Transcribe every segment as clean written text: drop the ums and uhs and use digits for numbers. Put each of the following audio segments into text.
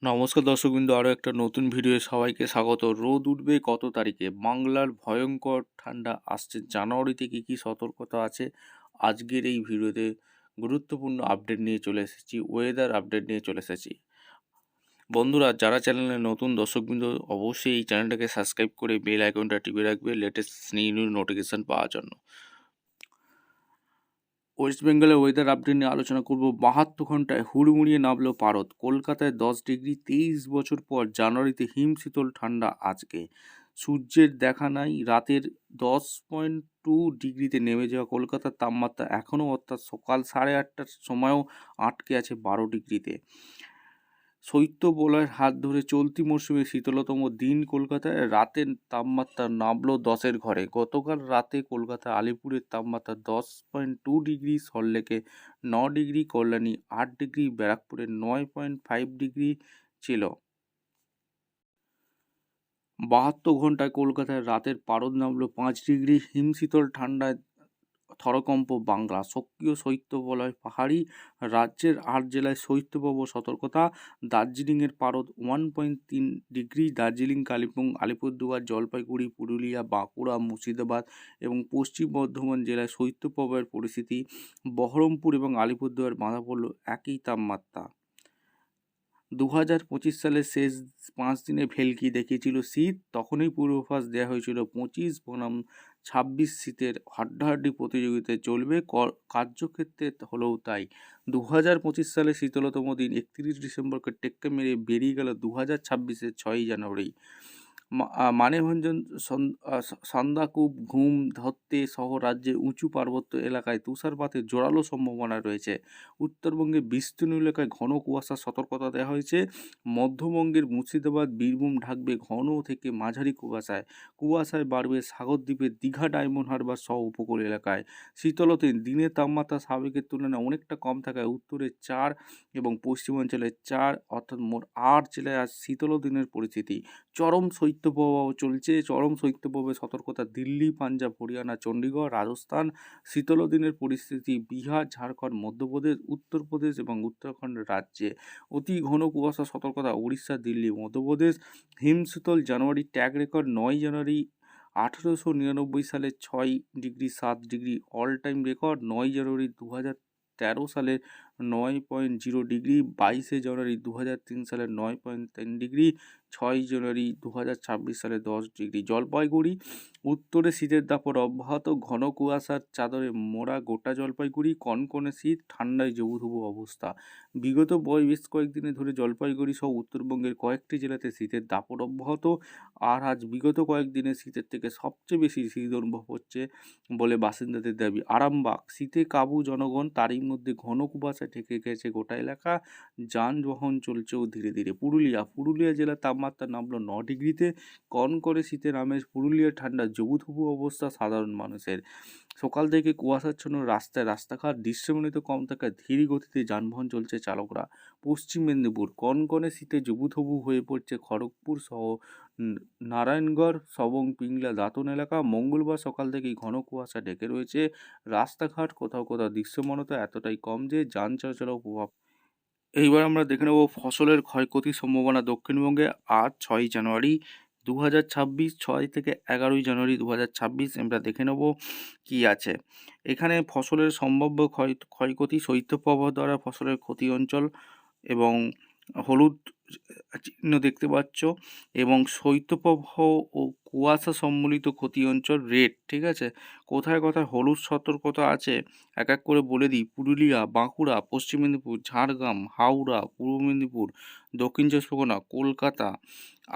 নমস্কার দর্শকবৃন্দ, আরও একটা নতুন ভিডিওয়ে সবাইকে স্বাগত। রোদ উঠবে কত তারিখে? বাংলার ভয়ঙ্কর ঠান্ডা আসছে। জানুয়ারিতে কী কী সতর্কতা আছে আজকের এই ভিডিওতে গুরুত্বপূর্ণ আপডেট নিয়ে চলে এসেছি, ওয়েদার আপডেট নিয়ে চলে এসেছি। বন্ধুরা, যারা চ্যানেলে নতুন দর্শকবৃন্দ অবশ্যই এই চ্যানেলটাকে সাবস্ক্রাইব করে বেল আইকনটা টিপে রাখবে লেটেস্ট নিউজ নোটিফিকেশান পাওয়ার জন্য। ওয়েস্ট বেঙ্গলের ওয়েদার আপডেট নিয়ে আলোচনা করব। 72 ঘন্টায় হুড়মুড়িয়ে নামলো পারদ। কলকাতায় 10 ডিগ্রি। 23 বছর পর জানুয়ারিতে হিমশীতল ঠান্ডা আজকে। সূর্যের দেখা নাই। রাতের 10.2 ডিগ্রিতে নেমে যাওয়া কলকাতার তাপমাত্রা এখনও, অর্থাৎ সকাল 8:30টার সময়ও আটকে আছে 12 ডিগ্রিতে। শৈত্যপ্রবাহের হাত ধরে চলতি মরশুমে শীতলতম দিন কলকাতায়। রাতের তাপমাত্রা নামলো 10-এর ঘরে। গতকাল রাতে কলকাতা আলিপুরের তাপমাত্রা 10.2 ডিগ্রি, সল্টলেকে 9 ডিগ্রি, কল্যাণী 8 ডিগ্রি, ব্যারাকপুরে 9.5 ডিগ্রি ছিল। 72 ঘন্টায় কলকাতায় রাতের পারদ নামলো 5 ডিগ্রি। হিমশীতল ঠান্ডায় থরকম্প বাংলা। সক্রিয় শৈত্যপ্রবাহ পাহাড়ি রাজ্যের 8 জেলায় শৈত্যপ্রবাহ সতর্কতা। দার্জিলিংয়ের পারদ 1.3 ডিগ্রি। দার্জিলিং, কালিম্পং, আলিপুরদুয়ার, জলপাইগুড়ি, পুরুলিয়া, বাঁকুড়া, মুর্শিদাবাদ এবং পশ্চিম বর্ধমান জেলায় শৈত্যপ্রবাহের পরিস্থিতি। বহরমপুর এবং আলিপুরদুয়ার বাঁধা পড়ল একই তাপমাত্রা। 2025 সালের শেষ 5 দিনে ভেলকি দেখিয়েছিল শীত। তখনই পূর্বাভাস দেওয়া হয়েছিল 25 বনাম 26 শীতের হাড্ডাহাড্ডি প্রতিযোগিতায় চলবে। কার্যক্ষেত্রে হলেও তাই। 2025 সালে শীতলতম দিন 31 ডিসেম্বরকে টেক্কা মেরে বেরিয়ে গেল 2026-এর 6ই জানুয়ারি। মানেভঞ্জন, সান্দাকূপ, ঘুম, ধত্তে সহ রাজ্যের উঁচু পার্বত্য এলাকায় তুষারপাতের জোরালো সম্ভাবনা রয়েছে। উত্তরবঙ্গের বিস্তীর্ণ এলাকায় ঘন কুয়াশার সতর্কতা দেওয়া হয়েছে। মধ্যবঙ্গের মুর্শিদাবাদ, বীরভূম ঢাকবে ঘন থেকে মাঝারি কুয়াশায়। কুয়াশায় বাড়বে সাগরদ্বীপের দীঘা, ডায়মন্ড হারবার সহ উপকূল এলাকায়। শীতলতে দিনের তাপমাত্রা স্বাভাবিকের তুলনায় অনেকটা কম থাকায় উত্তরে 4 এবং পশ্চিমাঞ্চলে 4, অর্থাৎ মোট 8 জেলায় আজ শীতল দিনের পরিস্থিতি। চরম শৈত্যপ্রবাহ চলছে। চরম শৈত্যপ্রবাহের সতর্কতা দিল্লি, পাঞ্জাব, হরিয়ানা, চণ্ডীগড়, রাজস্থান। শীতল দিনের পরিস্থিতি বিহার, ঝাড়খণ্ড, মধ্যপ্রদেশ, উত্তরপ্রদেশ এবং উত্তরাখণ্ড রাজ্যে। অতি ঘন কুয়াশা সতর্কতা উড়িষ্যা, দিল্লি, মধ্যপ্রদেশ। হিমশীতল জানুয়ারি ট্যাগ রেকর্ড 9 জানুয়ারি 1899 সালে 6.7 ডিগ্রি অল টাইম রেকর্ড। 9 জানুয়ারি 2013 সালের 9.0 ডিগ্রি, 22 জানুয়ারি 2003 সালের 9.3 ডিগ্রি, 6 জানুয়ারি 2026 সালে 10 ডিগ্রি। জলপাইগুড়ি। উত্তরে শীতের দাপট অব্যাহত। ঘন কুয়াশার চাদরে মোড়া গোটা জলপাইগুড়ি। কনকনে শীত, ঠান্ডায় জবুথবু অবস্থা। বিগত বেশ কয়েকদিনে ধরে জলপাইগুড়ি সহ উত্তরবঙ্গের কয়েকটি জেলাতে শীতের দাপট অব্যাহত। আর আজ বিগত কয়েকদিনে শীতের থেকে সবচেয়ে বেশি শীত অনুভব হচ্ছে বলে বাসিন্দাদের দাবি। আরামবাগ। শীতে কাবু জনগণ, তারই মধ্যে ঘন কুয়াশায় ঢেকে গেছে গোটা এলাকা। যানবাহন চলছেও ধীরে ধীরে। পুরুলিয়া জেলার তাপমাত্রা নামলো 9 ডিগ্রিতে। কনকনে শীতের আমেজ। পুরুলিয়ার ঠান্ডা জবুথবু অবস্থা সাধারণ মানুষের। সকাল থেকে কুয়াশাচ্ছন্ন রাস্তাঘাট দৃশ্যমানিত কম থাকায় ধীর গতিতে যানবাহন চলছে চালকরা। পশ্চিম মেদিনীপুর। কনকনে শীতে জবুথবু হয়ে পড়ছে খড়গপুর সহ নারায়ণগড়, সবং, পিংলা, দাঁতন এলাকা। মঙ্গলবার সকাল থেকেই ঘন কুয়াশা ঢেকে রয়েছে রাস্তাঘাট। কোথাও কোথাও দৃশ্যমানতা এতটাই কম যে যান চলাচলেও প্রভাব। এইবার আমরা দেখে নেব ফসলের ক্ষয়ক্ষতির সম্ভাবনা দক্ষিণবঙ্গে আজ 6ই জানুয়ারি 2026। 6 থেকে 11ই জানুয়ারি 2026 আমরা দেখে নেব কী আছে এখানে। ফসলের সম্ভাব্য ক্ষয়ক্ষতি। শৈত্যপ্রবাহ দ্বারা ফসলের ক্ষতি অঞ্চল এবং হলুদ চিহ্ন দেখতে পাচ্ছ, এবং শৈত্যপ্রবাহ ও কুয়াশা সম্মিলিত ক্ষতি অঞ্চল রেড। ঠিক আছে, কোথায় কোথায় হলুদ সতর্কতা আছে এক এক করে বলে দিই। পুরুলিয়া, বাঁকুড়া, পশ্চিম মেদিনীপুর, ঝাড়গ্রাম, হাওড়া, পূর্ব মেদিনীপুর, দক্ষিণ চব্বিশ পরগনা, কলকাতা।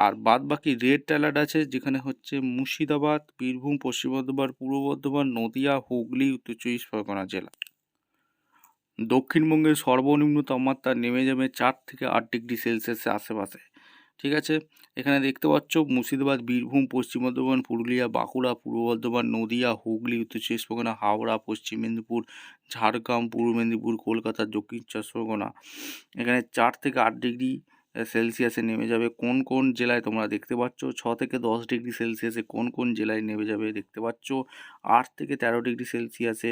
আর বাদ বাকি রেড অ্যালার্ট আছে যেখানে হচ্ছে মুর্শিদাবাদ, বীরভূম, পশ্চিম বর্ধমান, পূর্ব বর্ধমান, নদিয়া, হুগলি, উত্তর চব্বিশ পরগনা জেলা। দক্ষিণবঙ্গের সর্বনিম্ন তাপমাত্রা নেমে যাবে 4 থেকে 8 ডিগ্রি সেলসিয়াসের আশেপাশে। ঠিক আছে, এখানে দেখতে পাচ্ছ মুর্শিদাবাদ, বীরভূম, পশ্চিম বর্ধমান, পুরুলিয়া, বাঁকুড়া, পূর্ব বর্ধমান, নদিয়া, হুগলি, উত্তর চব্বিশ পরগনা, হাওড়া, পশ্চিম মেদিনীপুর, ঝাড়গ্রাম, পূর্ব মেদিনীপুর, কলকাতা, দক্ষিণ চব্বিশ পরগনা। এখানে 4 থেকে 8 ডিগ্রি সেলসিয়াসে নেমে যাবে। কোন কোন জেলায় তোমরা দেখতে পাচ্ছ 6 থেকে 10 ডিগ্রি সেলসিয়াসে কোন কোন জেলায় নেমে যাবে দেখতে পাচ্ছ। 8 থেকে 13 ডিগ্রি সেলসিয়াসে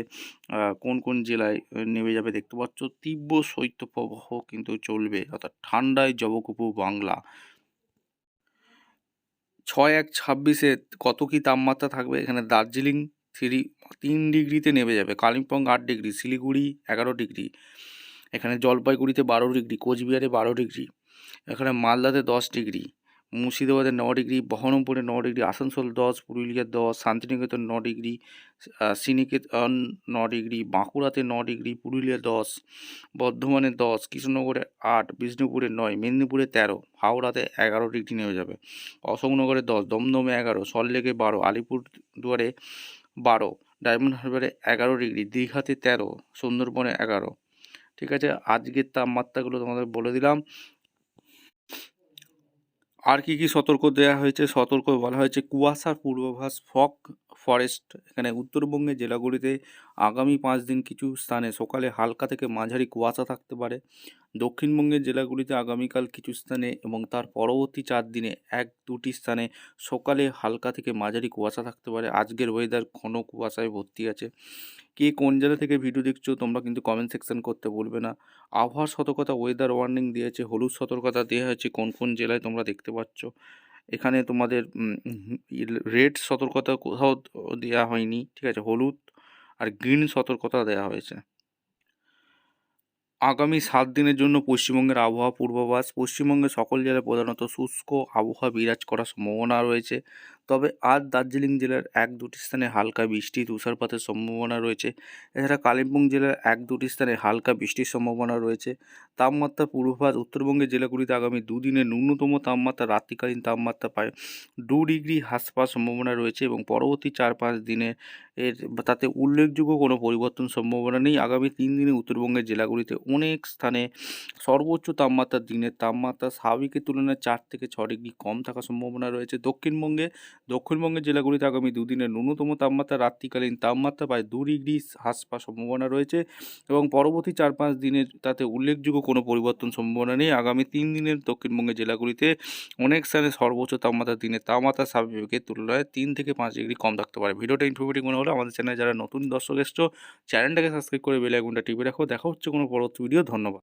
কোন কোন জেলায় নেমে যাবে দেখতে পাচ্ছ। তীব্র শৈত্যপ্রবাহ কিন্তু চলবে, অর্থাৎ ঠান্ডায় জবকুপু বাংলা। 6-1-26-এ কত কী তাপমাত্রা থাকবে? এখানে দার্জিলিং 3 ডিগ্রিতে নেমে যাবে, কালিম্পং 8 ডিগ্রি, শিলিগুড়ি 11 ডিগ্রি, এখানে জলপাইগুড়িতে 12 ডিগ্রি, কোচবিহারে 12 ডিগ্রি, এখানে মালদাতে 10 ডিগ্রি, মুর্শিদাবাদে 9 ডিগ্রি, বহরমপুরে 9 degree, Asansol 10, Purulia 10, Santiniketan 9 degree, Sriniketan 9 degree, বাঁকুড়াতে 9 ডিগ্রি, পুরুলিয়া 10, বর্ধমানে 10, কৃষ্ণনগরে 8, বিষ্ণুপুরে 9, মেদিনীপুরে 13, হাওড়াতে 11 ডিগ্রি নেমে যাবে, অশোকনগরে 10, দমদমে 11, সল্টলেকে 12, আলিপুরদুয়ারে 12, ডায়মন্ড হারবারে 11 ডিগ্রি, দীঘাতে 13, সুন্দরবনে 11। ঠিক আছে, আজকের তাপমাত্রাগুলো তোমাদের বলে দিলাম। আর কি কি সতর্ক দেওয়া হয়েছে? সতর্ক বলা হয়েছে কুয়াশার পূর্বাভাস, ফগ ফরেস্ট। এখানে উত্তরবঙ্গের জেলাগুলিতে আগামী 5 দিন কিছু স্থানে সকালে হালকা থেকে মাঝারি কুয়াশা থাকতে পারে। দক্ষিণবঙ্গের জেলাগুলিতে আগামীকাল কিছু স্থানে এবং তার পরবর্তী 4 দিনে 1-2টি স্থানে সকালে হালকা থেকে মাঝারি কুয়াশা থাকতে পারে। আজকের ওয়েদার ঘন কুয়াশায় ভর্তি আছে। কে কোন জেলা থেকে ভিডিও দেখছো তোমরা কিন্তু কমেন্ট সেকশন করতে ভুলবে না। আবহাওয়ার সতর্কতা, ওয়েদার ওয়ার্নিং দিয়েছে, হলুদ সতর্কতা দেওয়া হয়েছে কোন কোন জেলায় তোমরা দেখতে পাচ্ছ। এখানে তোমাদের রেড সতর্কতা কোথাও দেওয়া হয়নি, ঠিক আছে, হলুদ আর গ্রিন সতর্কতা দেওয়া হয়েছে। আগামী 7 দিনের জন্য পশ্চিমবঙ্গের আবহাওয়া পূর্বাভাস। পশ্চিমবঙ্গের সকল জেলায় প্রধানত শুষ্ক আবহাওয়া বিরাজ করার সম্ভাবনা রয়েছে, তবে আজ দার্জিলিং জেলার 1-2টি স্থানে হালকা বৃষ্টি তুষারপাতের সম্ভাবনা রয়েছে। এছাড়া কালিম্পং জেলার 1-2টি স্থানে হালকা বৃষ্টির সম্ভাবনা রয়েছে। তাপমাত্রা পূর্বাভাস, উত্তরবঙ্গের জেলাগুলিতে আগামী 2 দিনে ন্যূনতম তাপমাত্রা, রাত্রিকালীন তাপমাত্রা প্রায় 2 ডিগ্রি হ্রাস পাওয়ার সম্ভাবনা রয়েছে এবং পরবর্তী 4-5 দিনে তাতে উল্লেখযোগ্য কোনো পরিবর্তন সম্ভাবনা নেই। আগামী 3 দিনে উত্তরবঙ্গের জেলাগুলিতে অনেক স্থানে সর্বোচ্চ তাপমাত্রা, দিনের তাপমাত্রা স্বাভাবিকের তুলনায় 4 থেকে 6 ডিগ্রি কম থাকার সম্ভাবনা রয়েছে। দক্ষিণবঙ্গের জেলাগুলিতে আগামী 2 দিনে ন্যূনতম তাপমাত্রা, রাত্রিকালীন তাপমাত্রা প্রায় 2 ডিগ্রি হ্রাস পাওয়ার সম্ভাবনা রয়েছে এবং পরবর্তী 4-5 দিনের তাতে উল্লেখযোগ্য কোনো পরিবর্তন সম্ভাবনা নেই। আগামী 3 দিনের দক্ষিণবঙ্গের জেলাগুলিতে অনেক স্থানে সর্বোচ্চ তাপমাত্রা, দিনের তাপমাত্রা স্বাভাবিকের তুলনায় 3 থেকে 5 ডিগ্রি কম থাকতে পারে। ভিডিওটা ইনফরমেটিভ মনে হলে আমাদের চ্যানেলে যারা নতুন দর্শক এসছো চ্যানেলটাকে সাবস্ক্রাইব করে বেল আইকনটা টিপে রাখো। দেখা হচ্ছে কোনো পরবর্তী ভিডিও। ধন্যবাদ।